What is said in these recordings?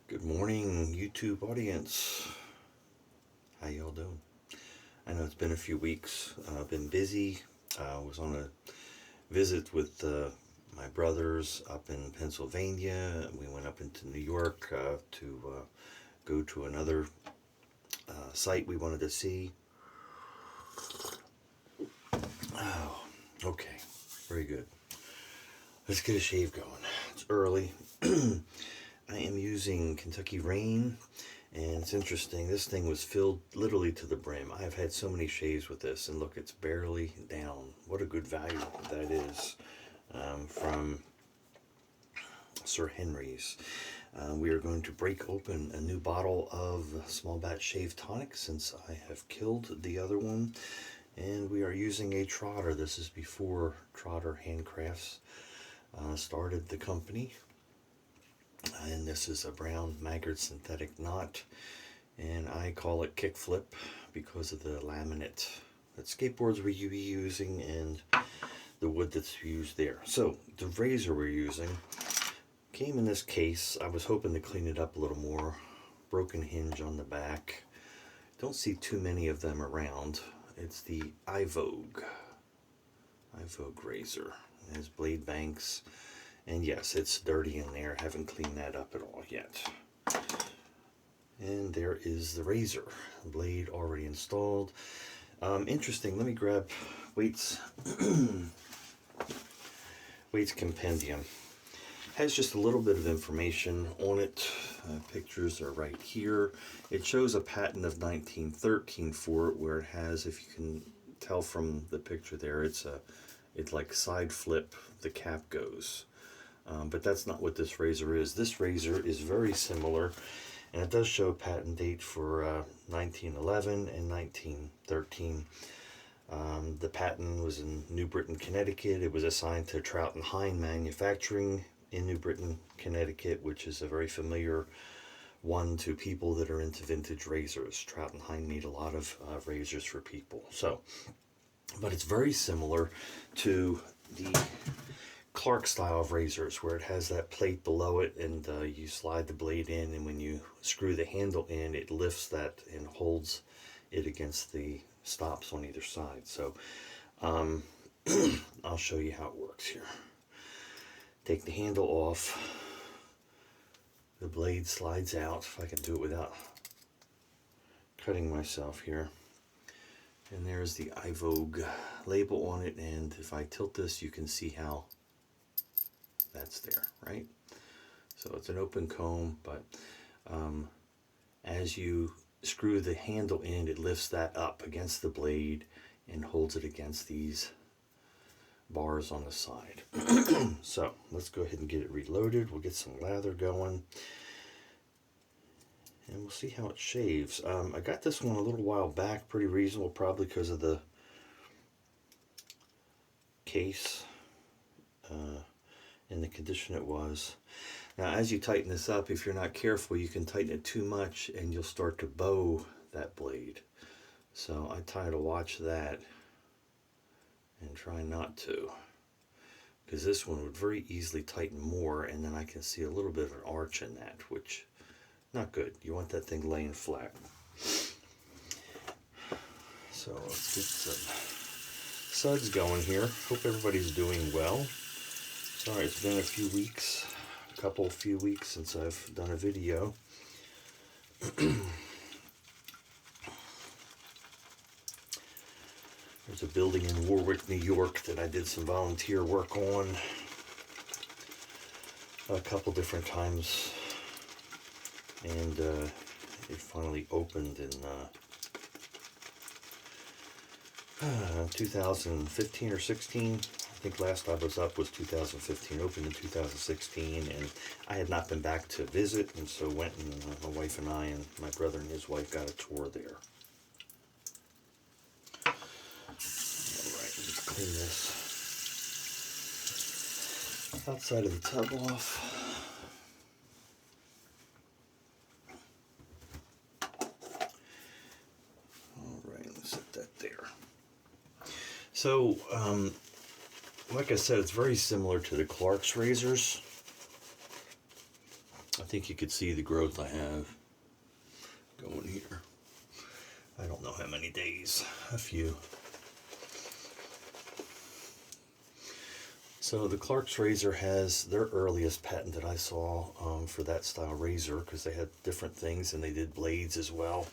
Good morning, YouTube audience. How y'all doing? I know it's been a few weeks. I've been busy. I was on a visit with my brothers up in Pennsylvania. We went up into New York to go to another site we wanted to see. Oh, okay. Very good. Let's get a shave going. It's early. I am using Kentucky Rain, and it's interesting. This thing was filled literally to the brim. I have had so many shaves with this, and look, it's barely down. What a good value that is from Sir Henry's. We are going to break open a new bottle of small batch shave tonic since I have killed the other one, and we are using a Trotter. This is before Trotter Handcrafts started the company. And this is a brown Maggards synthetic knot, and I call it kickflip because of the laminate that skateboards were using and the wood that's used there. So the razor we're using came in this case. I was hoping to clean it up a little more. Broken hinge on the back. Don't see too many of them around. It's the Ivogue razor. It has blade banks. And yes, it's dirty in there. Haven't cleaned that up at all yet. And there is the razor. Blade already installed. Interesting. Let me grab Waite's compendium. Has just a little bit of information on it. Pictures are right here. It shows a patent of 1913 for it, where it has, if you can tell from the picture there, it's like side flip. The cap goes. But that's not what this razor is. This razor is very similar, and it does show a patent date for 1911 and 1913. The patent was in New Britain, Connecticut. It was assigned to Trout and Hine Manufacturing in New Britain, Connecticut, which is a very familiar one to people that are into vintage razors. Trout and Hine made a lot of razors for people. So, but it's very similar to the Clark style of razors, where it has that plate below it, and you slide the blade in, and when you screw the handle in, it lifts that and holds it against the stops on either side. So I'll show you how it works here. Take the handle off. The blade slides out, if I can do it without cutting myself here. And there's the Ivogue label on it, and if I tilt this, you can see how that's there, right? So it's an open comb, but as you screw the handle in, it lifts that up against the blade and holds it against these bars on the side. So let's go ahead and get it reloaded. We'll get some lather going, and we'll see how it shaves. I got this one a little while back, pretty reasonable, probably because of the case and the condition it was. Now, as you tighten this up, if you're not careful, you can tighten it too much and you'll start to bow that blade. So I try to watch that and try not to, because this one would very easily tighten more, and then I can see a little bit of an arch in that, which not good. You want that thing laying flat. So let's get some suds going here. Hope everybody's doing well. Sorry, it's been a few weeks since I've done a video. There's a building in Warwick, New York that I did some volunteer work on a couple different times, and it finally opened in 2015 or 16. I think last I was up was 2015, opened in 2016, and I had not been back to visit, and so went, and my wife and I and my brother and his wife got a tour there. Alright, let's clean this outside of the tub off. Alright, let's set that there. So, like I said, it's very similar to the Clark's razors. I think you could see the growth I have going here. I don't know how many days, a few. So the Clark's razor has their earliest patent that I saw for that style razor, because they had different things and they did blades as well,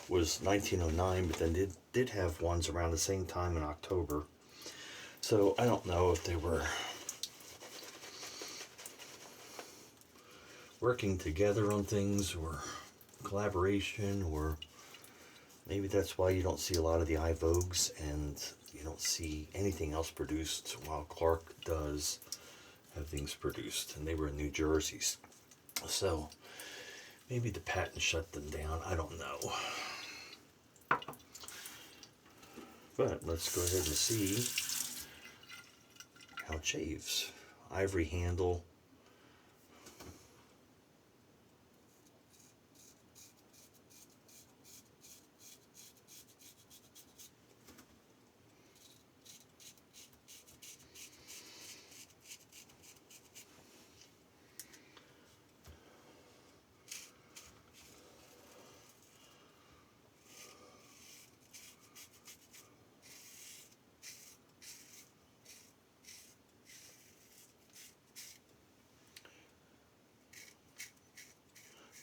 was 1909, but then did have ones around the same time in October. So I don't know if they were working together on things or collaboration, or maybe that's why you don't see a lot of the Ivogues and you don't see anything else produced, while Clark does have things produced, and they were in New Jersey. So maybe the patent shut them down. I don't know. But let's go ahead and see how it shaves. Ivory handle.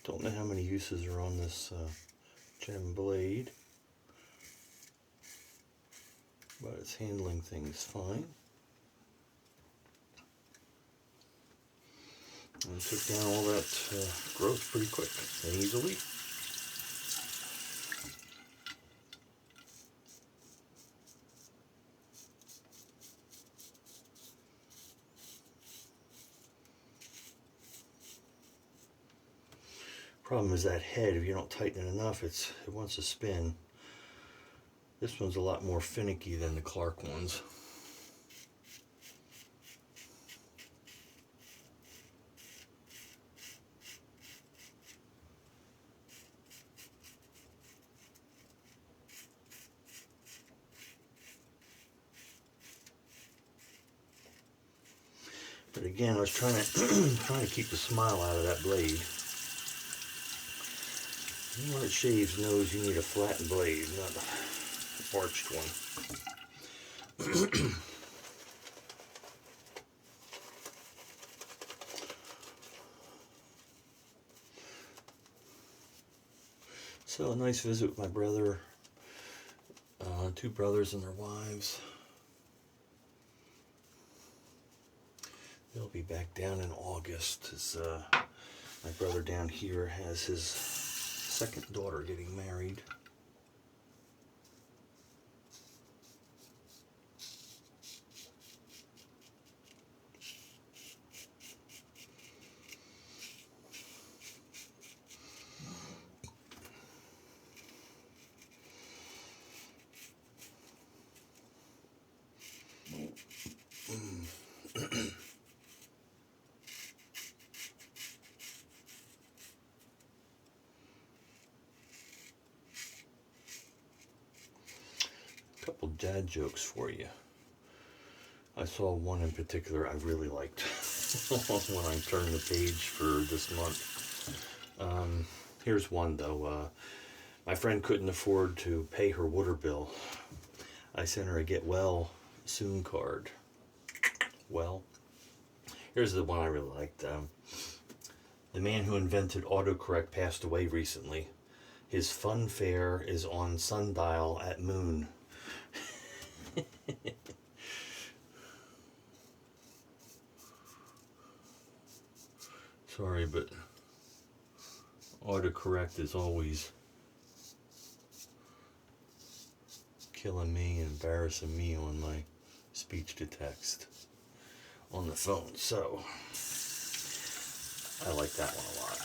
Don't know how many uses are on this gem blade, but it's handling things fine. And took down all that growth pretty quick and easily. Problem is that head, if you don't tighten it enough, it wants to spin. This one's a lot more finicky than the Clark ones. But again, I was trying to keep the smile out of that blade. Anyone that shaves knows you need a flattened blade, not an arched one. So a nice visit with my brother, two brothers and their wives. They'll be back down in August. My brother down here has his second daughter getting married. Couple dad jokes for you. I saw one in particular I really liked when I turned the page for this month. Here's one though. My friend couldn't afford to pay her water bill. I sent her a get well soon card. Well, here's the one I really liked. The man who invented autocorrect passed away recently. His fun fair is on sundial at Moon. Sorry, but autocorrect is always killing me and embarrassing me on my speech to text on the phone. So I like that one a lot.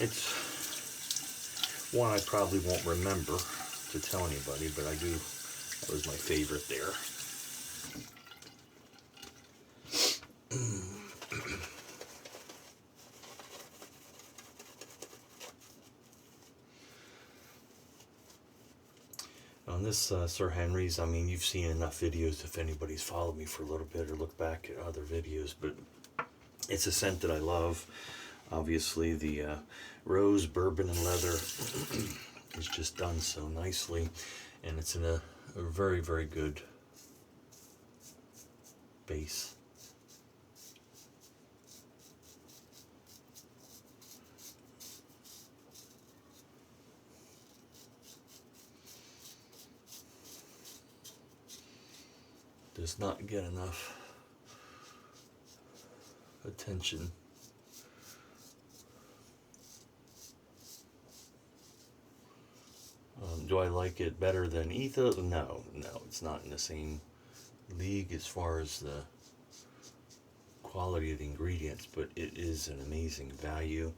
It's one I probably won't remember to tell anybody, but I do. That was my favorite there. On this Sir Henry's, I mean, you've seen enough videos if anybody's followed me for a little bit or looked back at other videos, but It's a scent that I love. Obviously, the rose, bourbon, and leather is just done so nicely, and it's in a very, very good base. Does not get enough attention. Do I like it better than Etha? No, it's not in the same league as far as the quality of the ingredients, but it is an amazing value.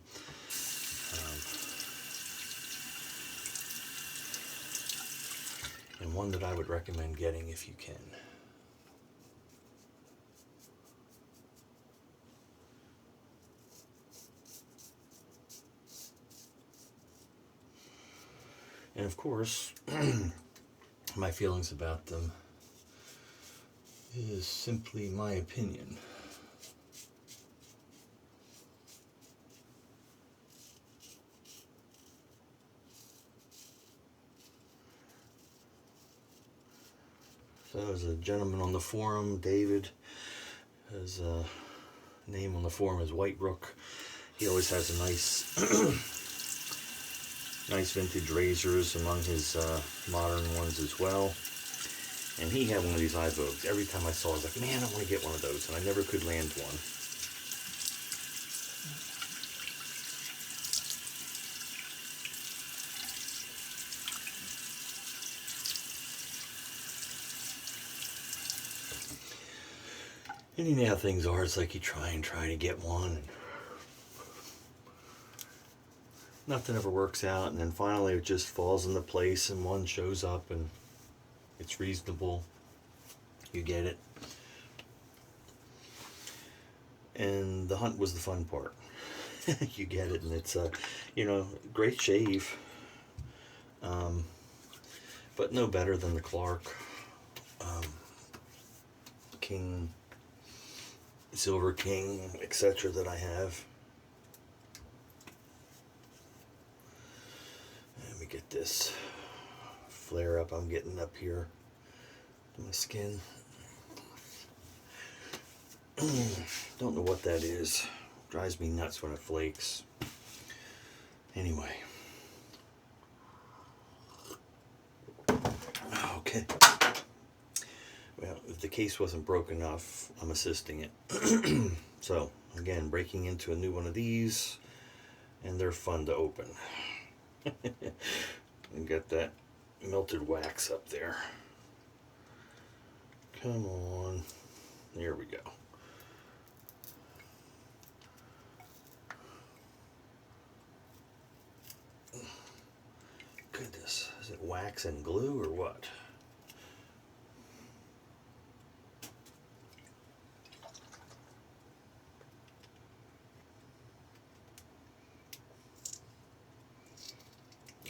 And one that I would recommend getting if you can. And of course, my feelings about them is simply my opinion. So there's a gentleman on the forum, David, his name on the forum is Whitebrook. He always has a nice nice vintage razors among his modern ones as well. And he had one of these Ivogues. Every time I saw it, I was like, man, I want to get one of those. And I never could land one. And you know how things are. It's like you try to get one. And nothing ever works out, and then finally it just falls into place and one shows up and it's reasonable. You get it. And the hunt was the fun part. You get it, and it's great shave. But no better than the Clark King, Silver King, etc. that I have. Get this flare up I'm getting up here to my skin. Don't know what that is. Drives me nuts when it flakes. Anyway. Okay. Well, if the case wasn't broken off, I'm assisting it. So, again, breaking into a new one of these, and they're fun to open. And get that melted wax up there. Come on. There we go. Goodness, is it wax and glue or what?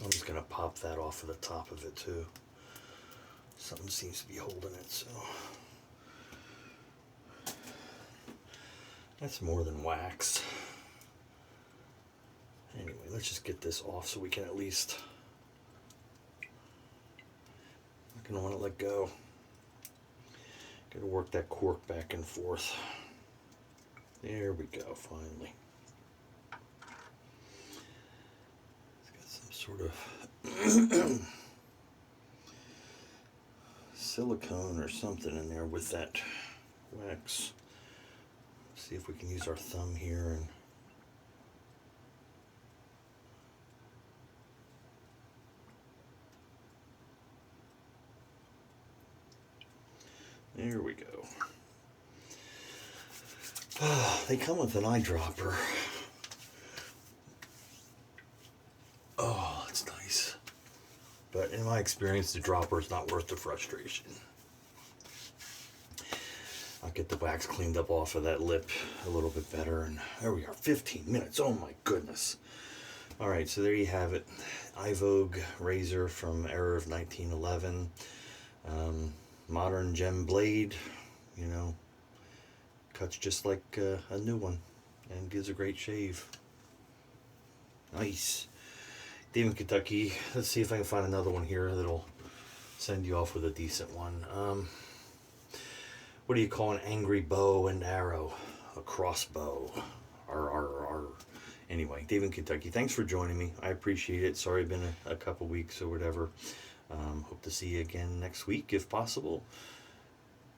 I'm just going to pop that off of the top of it too. Something seems to be holding it, so. That's more than wax. Anyway, let's just get this off so we can at least. I'm not going to want to let go. Got to work that cork back and forth. There we go, finally. Sort of silicone or something in there with that wax. See if we can use our thumb here and there we go. They come with an eyedropper. Oh, that's nice. But in my experience, the dropper is not worth the frustration. I'll get the wax cleaned up off of that lip a little bit better. And there we are, 15 minutes. Oh my goodness. All right, so there you have it. Ivogue razor from era of 1911. Modern gem blade, cuts just like a new one. and gives a great shave. Nice. Dave in Kentucky. Let's see if I can find another one here that'll send you off with a decent one. What do you call an angry bow and arrow? A crossbow. R. Anyway, Dave in Kentucky, thanks for joining me. I appreciate it. Sorry it's been a couple weeks or whatever. Hope to see you again next week if possible.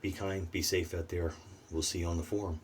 Be kind, be safe out there. We'll see you on the forum.